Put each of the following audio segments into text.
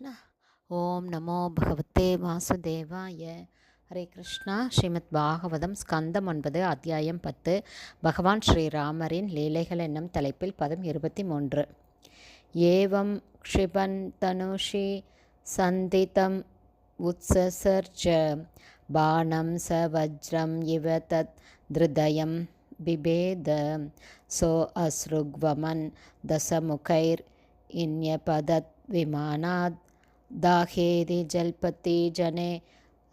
கிருஷ்ணா. ஓம் நமோ பகவத்தே வாசுதேவாய. ஹரே கிருஷ்ணா. ஸ்ரீமத் பாகவதம் ஸ்கந்தம் 9 அத்தியாயம் 10 பகவான் ஸ்ரீராமரின் லீலைகள் என்னும் தலைப்பில் பதம் 23. ஏவம் க்ஷிபன் தனுஷி சந்திதம் உத்சசர்ஜ பானம் ச வஜ்ரம் இவ தத் திருதயம் பிபேத சோ அஸ்ருக்வமன் தசமுகைர் இன்யபதத் விமானாத் தாஹேதி ஜல்பதி ஜனே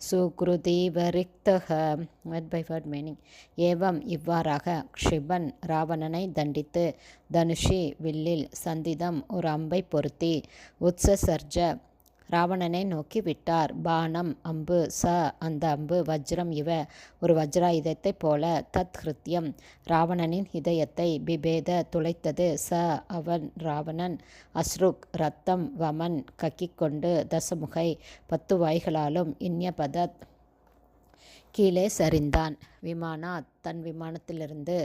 சுக்ருதீவ ரிக்தக. Word by word meaning. ஏவம் இவ்வாறாக க்ஷிபன் ராவணனை தண்டித்து தனுஷி வில்லில் சந்திதம் ஒரு அம்பை பொருத்தி உத்சசர்ஜ ராவணனை நோக்கி விட்டார். பானம் அம்பு ச அந்த அம்பு வஜ்ரம் இவ ஒரு வஜ்ராயுதத்தைப் போல தத் ஹிருத்யம் ராவணனின் இதயத்தை பிபேத துளைத்தது. ச அவன் ராவணன் அஸ்ருக் ரத்தம் வமன் கக்கிக்கொண்டு தசமுகை 10 வாய்களாலும் இன்யபதத் கீழே சரிந்தான். விமானாத் தன் விமானத்திலிருந்து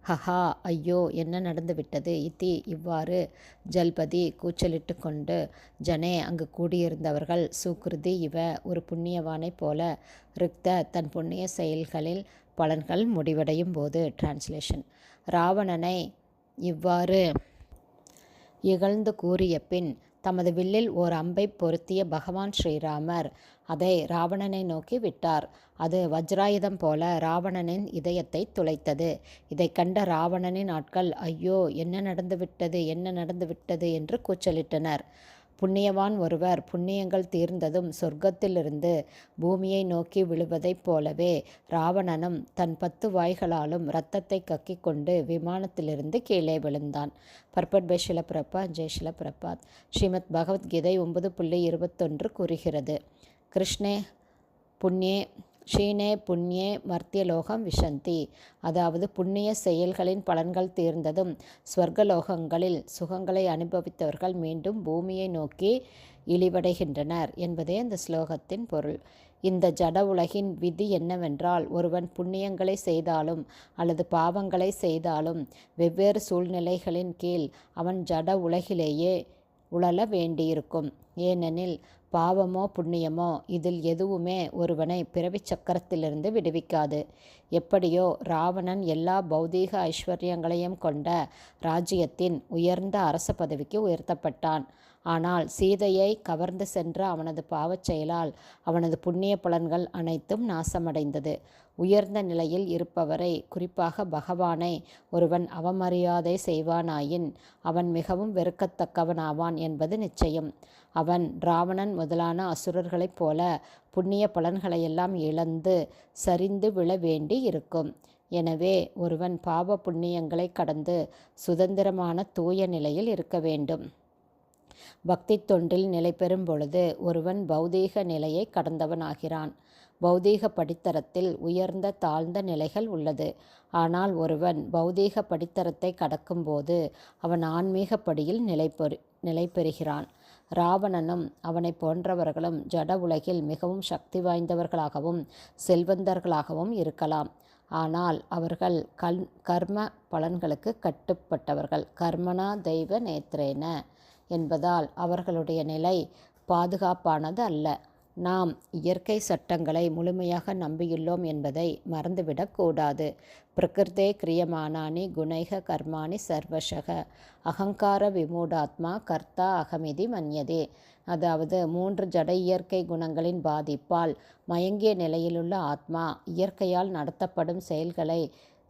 ஹஹா ஐயோ என்ன நடந்துவிட்டது இத்தி இவ்வாறு ஜல்பதி கூச்சலிட்டு கொண்டு ஜனே அங்கு கூடியிருந்தவர்கள் சுக்ருதி இவ ஒரு புண்ணியவானைப் போல ரிக்த தன் புண்ணிய செயல்களில் பலன்கள் முடிவடையும் போது. டிரான்ஸ்லேஷன். ராவணனை இவ்வாறு இகழ்ந்து கூறிய பின் தமது வில்லில் ஓர் அம்பை பொருத்திய பகவான் ஸ்ரீராமர் அதை ராவணனை நோக்கி விட்டார். அது வஜ்ராயுதம் போல ராவணனின் இதயத்தை துளைத்தது. இதை கண்ட ராவணனின் ஆட்கள் ஐயோ என்ன நடந்துவிட்டது என்று கூச்சலிட்டனர். புண்ணியவான் ஒருவர் புண்ணியங்கள் தீர்ந்ததும் சொர்க்கத்திலிருந்து பூமியை நோக்கி விழுவதைப் போலவே ராவணனும் தன் 10 வாய்களாலும் இரத்தத்தை கக்கிக் கொண்டு விமானத்திலிருந்து கீழே விழுந்தான். பர்பட் பை ஷில பிரபாத். ஜெய் ஷில பிரபாத். ஸ்ரீமத் பகவத்கீதை 9.21 கூறுகிறது, கிருஷ்ணே புண்ணியே ஷீனே புண்ணியே மர்த்தியலோகம் விஷந்தி. அதாவது புண்ணிய செயல்களின் பலன்கள் தீர்ந்ததும் ஸ்வர்கலோகங்களில் சுகங்களை அனுபவித்தவர்கள் மீண்டும் பூமியை நோக்கி இழிவடைகின்றனர் என்பதே அந்த ஸ்லோகத்தின் பொருள். இந்த ஜட உலகின் விதி என்னவென்றால், ஒருவன் புண்ணியங்களை செய்தாலும் அல்லது பாவங்களை செய்தாலும் வெவ்வேறு சூழ்நிலைகளின் கீழ் அவன் ஜட உலகிலேயே உழல வேண்டியிருக்கும். ஏனெனில் பாவமோ புண்ணியமோ இதில் எதுவுமே ஒருவனை பிறவிச் சக்கரத்திலிருந்து விடுவிக்காது. எப்படியோ ராவணன் எல்லா பௌதீக ஐஸ்வர்யங்களையும் கொண்ட ராஜ்யத்தின் உயர்ந்த அரச பதவிக்கு உயர்த்தப்பட்டான். ஆனால் சீதையை கவர்ந்து சென்ற அவனது பாவச் செயலால் அவனது புண்ணிய பலன்கள் அனைத்தும் நாசமடைந்தது. உயர்ந்த நிலையில் இருப்பவரை, குறிப்பாக பகவானை ஒருவன் அவமரியாதை செய்வானாயின் அவன் மிகவும் வெறுக்கத்தக்கவனாவான் என்பது நிச்சயம். அவன் ராவணன் முதலான அசுரர்களைப் போல புண்ணிய பலன்களையெல்லாம் இழந்து சரிந்து விழ வேண்டி இருக்கும். எனவே ஒருவன் பாவ புண்ணியங்களை கடந்து சுதந்திரமான தூய நிலையில் இருக்க வேண்டும். பக்தி தொண்டில் நிலை பெறும் பொழுது ஒருவன் பௌதீக நிலையை கடந்தவனாகிறான். பௌதீக படித்தரத்தில் உயர்ந்த தாழ்ந்த நிலைகள் உள்ளது. ஆனால் ஒருவன் பௌதீக படித்தரத்தை கடக்கும்போது அவன் ஆன்மீக படியில் நிலை பெறுகிறான். ராவணனும் அவனை போன்றவர்களும் ஜட உலகில் மிகவும் சக்தி வாய்ந்தவர்களாகவும் செல்வந்தர்களாகவும் இருக்கலாம். ஆனால் அவர்கள் கர்ம பலன்களுக்கு கட்டுப்பட்டவர்கள். கர்மனா தெய்வ நேத்ரேன என்பதால் அவர்களுடைய நிலை பாதுகாப்பானது அல்ல. நாம் இயற்கை சட்டங்களை முழுமையாக நம்பியுள்ளோம் என்பதை மறந்துவிடக்கூடாது. பிரகிருதே கிரியமானானி குணைக கர்மாணி சர்வசக அகங்கார விமூடாத்மா கர்த்தா அகமிதி மன்யதே. அதாவது 3 ஜட இயற்கை குணங்களின் பாதிப்பால் மயங்கிய நிலையிலுள்ள ஆத்மா இயற்கையால் நடத்தப்படும் செயல்களை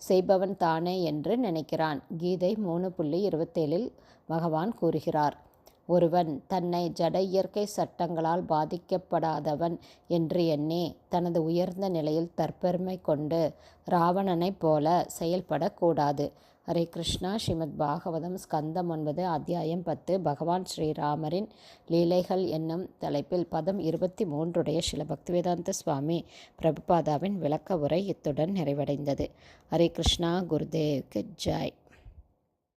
செய்பவன் தானே என்று நினைக்கிறான். கீதை 3.27 பகவான் கூறுகிறார், ஒருவன் தன்னை ஜட இயற்கை சட்டங்களால் பாதிக்கப்படாதவன் என்று எண்ணி தனது உயர்ந்த நிலையில் தற்பெருமை கொண்டு ராவணனைப் போல செயல்படக்கூடாது. ஹரே கிருஷ்ணா. ஸ்ரீமத் பாகவதம் ஸ்கந்தம் 9 அத்தியாயம் 10 பகவான் ஸ்ரீராமரின் லீலைகள் என்னும் தலைப்பில் பதம் 23 ஸ்ரீல பக்திவேதாந்த சுவாமி பிரபுபாதாவின் விளக்க உரை இத்துடன் நிறைவடைந்தது. ஹரே கிருஷ்ணா. குருதேவ்க்கு ஜெய்.